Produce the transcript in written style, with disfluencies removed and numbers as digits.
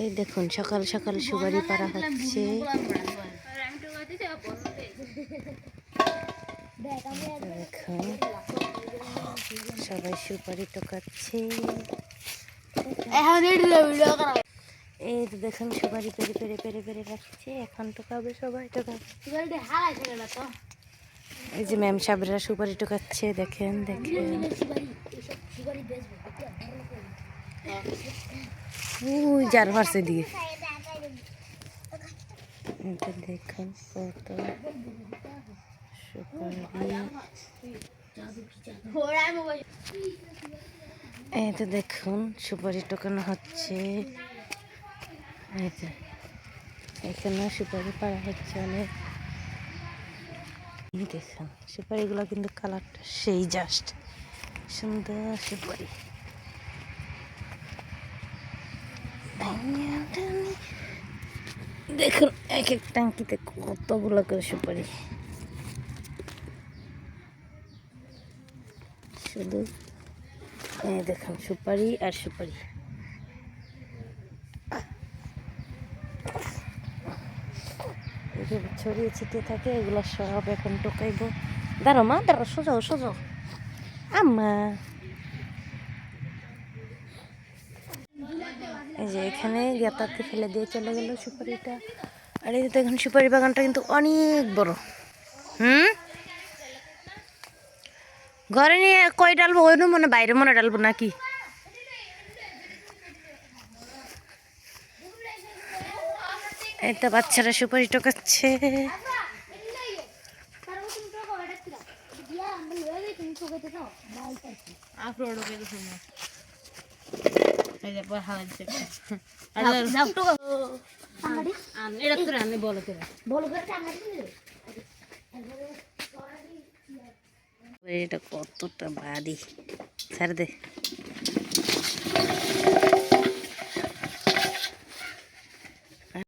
এই দেখুন সকাল সকাল সুপারি পাড়া হচ্ছে। দেখুন সবাই সুপারি টোকাচ্ছে। এই তো দেখুন সুপারি পেরে পেরে পেরে পেরে রাখছে, এখন টোকাবে সবাই। এই যে ম্যাম সাহেবরা সুপারি টোকাচ্ছে, দেখেন দেখেন। ওই যার পাশে দিয়ে দেখুন কত সুপারি। এই তো দেখুন সুপারি টোকানো হচ্ছে। এই যে এখানে সুপারি পাড়া হচ্ছে অনেক। দেখুন সুপারিগুলো কিন্তু কালারটা সেই জাস্ট সুন্দর সুপারি। দেখুন এক এক টাঙ্কিতে কতগুলো করে সুপারি, শুধু দেখুন সুপারি আর সুপারি। এগুলো ছড়িয়ে ছিটিয়ে থাকে, এগুলো সব এখন টোকাইব। দাঁড়ো মা, দাঁড়ো, সোজাও সোজাও আম্মা। এই যে এখানে গেতাতে ফেলে দিয়ে চলে গেল সুপারিটা। আর এই তো এখন সুপারি বাগানটা কিন্তু অনেক বড়। ঘরে নিয়ে কই ডালবো? ওই মনে বাইরে মনে ডালবো নাকি? এই তো বাচ্চারা সুপারি টোকাচ্ছে। এটা কতটা বাড়ি ছাড় দে।